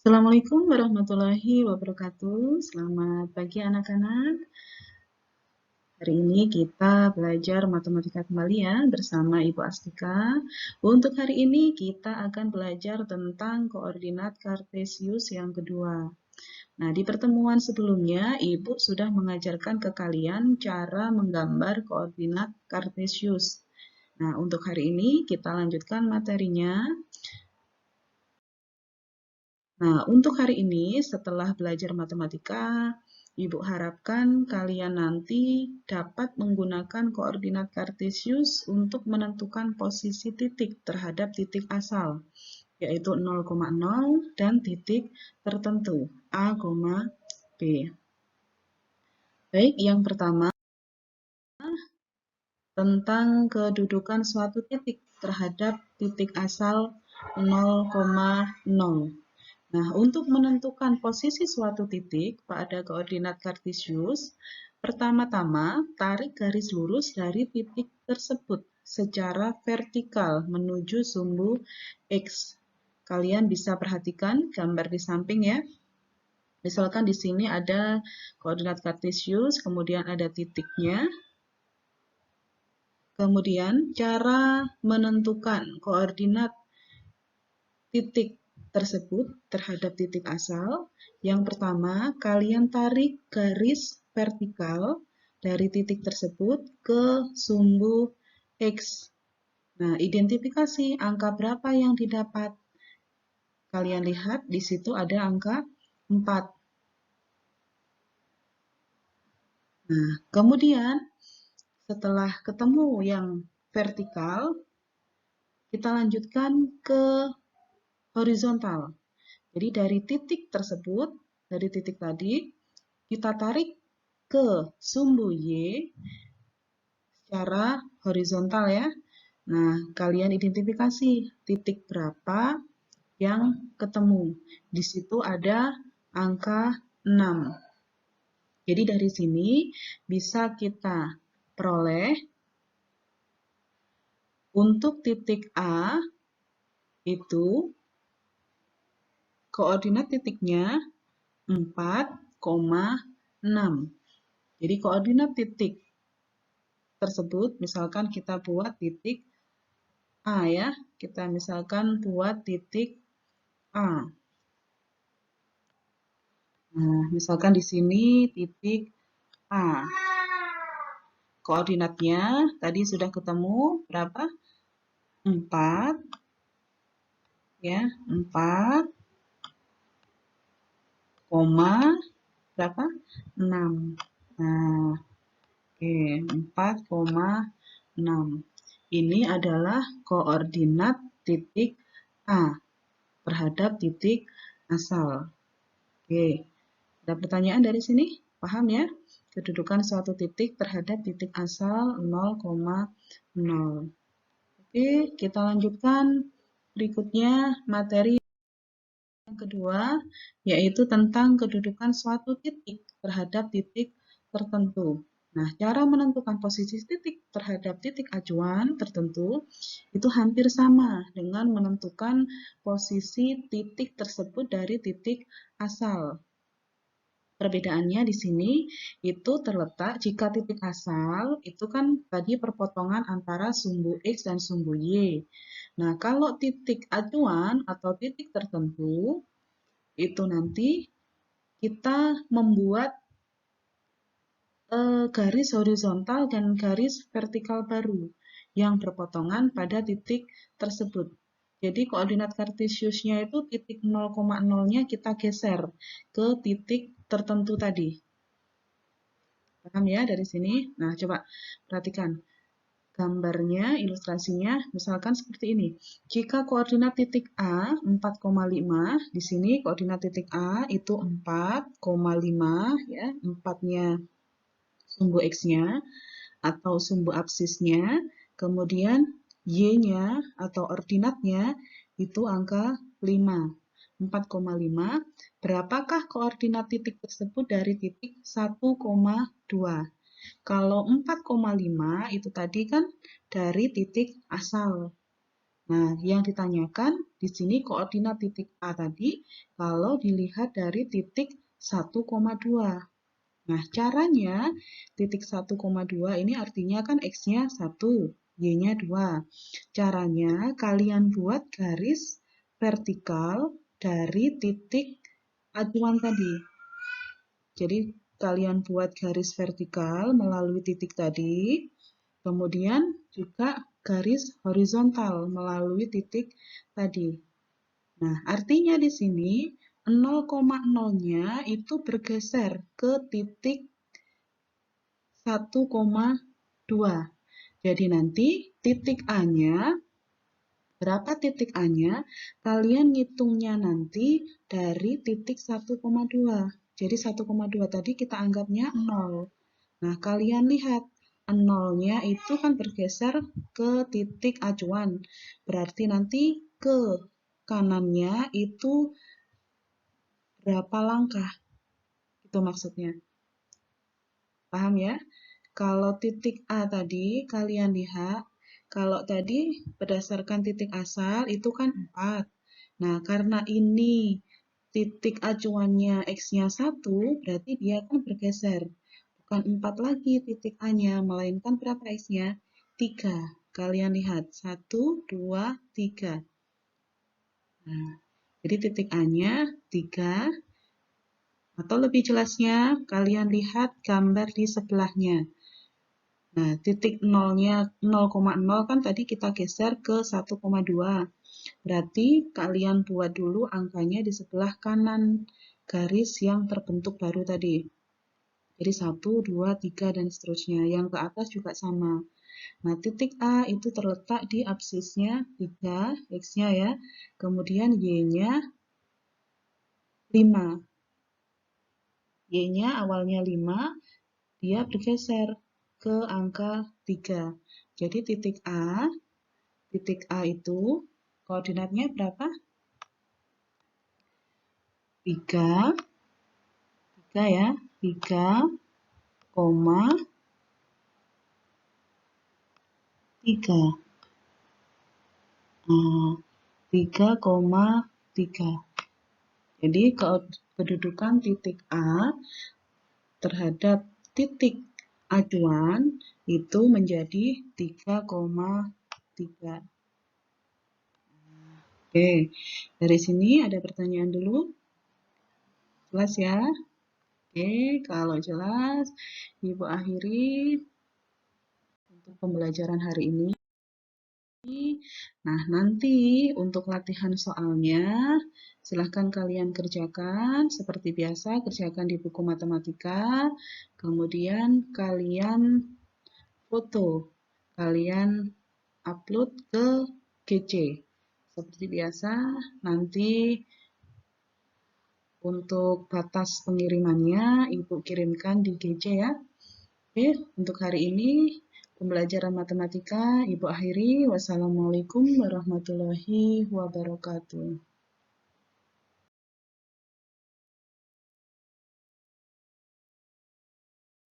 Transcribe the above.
Assalamualaikum warahmatullahi wabarakatuh. Selamat pagi anak-anak. Hari ini kita belajar matematika kembali ya bersama Ibu Astika. Untuk hari ini kita akan belajar tentang koordinat kartesius yang kedua. Nah, di pertemuan sebelumnya Ibu sudah mengajarkan ke kalian cara menggambar koordinat kartesius. Nah, untuk hari ini kita lanjutkan materinya. Nah, untuk hari ini setelah belajar matematika, Ibu harapkan kalian nanti dapat menggunakan koordinat kartesius untuk menentukan posisi titik terhadap titik asal, yaitu 0,0 dan titik tertentu, A, B. Baik, yang pertama tentang kedudukan suatu titik terhadap titik asal 0,0. Nah, untuk menentukan posisi suatu titik pada koordinat kartesius, pertama-tama tarik garis lurus dari titik tersebut secara vertikal menuju sumbu X. Kalian bisa perhatikan gambar di samping ya. Misalkan di sini ada koordinat kartesius, kemudian ada titiknya. Kemudian cara menentukan koordinat titik tersebut terhadap titik asal. Yang pertama, kalian tarik garis vertikal dari titik tersebut ke sumbu X. Nah, identifikasi angka berapa yang didapat. Kalian lihat di situ ada angka 4. Nah, kemudian setelah ketemu yang vertikal, kita lanjutkan ke horizontal. Jadi dari titik tersebut, dari titik tadi, kita tarik ke sumbu Y secara horizontal ya. Nah, kalian identifikasi titik berapa yang ketemu. Di situ ada angka 6. Jadi dari sini bisa kita peroleh untuk titik A itu koordinat titiknya 4,6. Jadi koordinat titik tersebut, misalkan kita buat titik A ya, kita misalkan buat titik A. Nah, misalkan di sini titik A. Koordinatnya tadi sudah ketemu berapa? 4 ya, 4 koma berapa? 6. Nah, oke, 4,6. Ini adalah koordinat titik A terhadap titik asal. Oke, ada pertanyaan dari sini? Paham ya? Kedudukan suatu titik terhadap titik asal 0,0. Oke, kita lanjutkan berikutnya materi yang kedua, yaitu tentang kedudukan suatu titik terhadap titik tertentu. Nah, cara menentukan posisi titik terhadap titik acuan tertentu itu hampir sama dengan menentukan posisi titik tersebut dari titik asal. Perbedaannya di sini itu terletak jika titik asal itu kan tadi perpotongan antara sumbu X dan sumbu Y. Nah, kalau titik acuan atau titik tertentu itu nanti kita membuat garis horizontal dan garis vertikal baru yang berpotongan pada titik tersebut. Jadi koordinat kartesiusnya itu titik 0,0-nya kita geser ke titik tertentu tadi. Paham ya dari sini? Nah, coba perhatikan gambarnya, ilustrasinya, misalkan seperti ini. Jika koordinat titik A 4,5, di sini koordinat titik A itu 4,5 ya, 4-nya sumbu X-nya atau sumbu absisnya, kemudian Y-nya atau ordinatnya itu angka 5. 4,5, berapakah koordinat titik tersebut dari titik 1,2? Kalau 4,5 itu tadi kan dari titik asal. Nah, yang ditanyakan di sini koordinat titik A tadi kalau dilihat dari titik 1,2. Nah, caranya titik 1,2 ini artinya kan X-nya 1, Y-nya 2. Caranya kalian buat garis vertikal dari titik acuan tadi. Jadi kalian buat garis vertikal melalui titik tadi, kemudian juga garis horizontal melalui titik tadi. Nah, artinya di sini 0,0-nya itu bergeser ke titik 1,2. Jadi nanti titik A-nya, berapa titik A-nya, kalian ngitungnya nanti dari titik 1,2. Jadi 1,2 tadi kita anggapnya 0. Nah, kalian lihat 0-nya itu kan bergeser ke titik acuan. Berarti nanti ke kanannya itu berapa langkah? Itu maksudnya. Paham ya? Kalau titik A tadi kalian lihat, kalau tadi berdasarkan titik asal itu kan 4. Nah, karena ini titik acuannya X-nya 1, berarti dia kan bergeser. Bukan 4 lagi titik A-nya, melainkan berapa X-nya? 3. Kalian lihat, 1, 2, 3. Nah, jadi titik A-nya 3, atau lebih jelasnya, kalian lihat gambar di sebelahnya. Nah, titik 0-nya 0,0 kan tadi kita geser ke 1,2. Berarti kalian buat dulu angkanya di sebelah kanan garis yang terbentuk baru tadi. Jadi 1, 2, 3, dan seterusnya. Yang ke atas juga sama. Nah, titik A itu terletak di absisnya 3, X-nya ya. Kemudian Y-nya 5. Y-nya awalnya 5, dia bergeser ke angka 3. Jadi titik A itu koordinatnya berapa? 3, 3 ya, 3, 3. 3,3. Jadi kedudukan titik A terhadap titik acuan itu menjadi 3,3. Oke, dari sini ada pertanyaan dulu. Jelas ya? Oke, kalau jelas, Ibu akhiri untuk pembelajaran hari ini. Nah, nanti untuk latihan soalnya, silahkan kalian kerjakan seperti biasa, kerjakan di buku matematika, kemudian kalian foto, kalian upload ke GC. Seperti biasa, nanti untuk batas pengirimannya, Ibu kirimkan di GC ya. Oke, untuk hari ini pembelajaran matematika Ibu akhiri. Wassalamualaikum warahmatullahi wabarakatuh.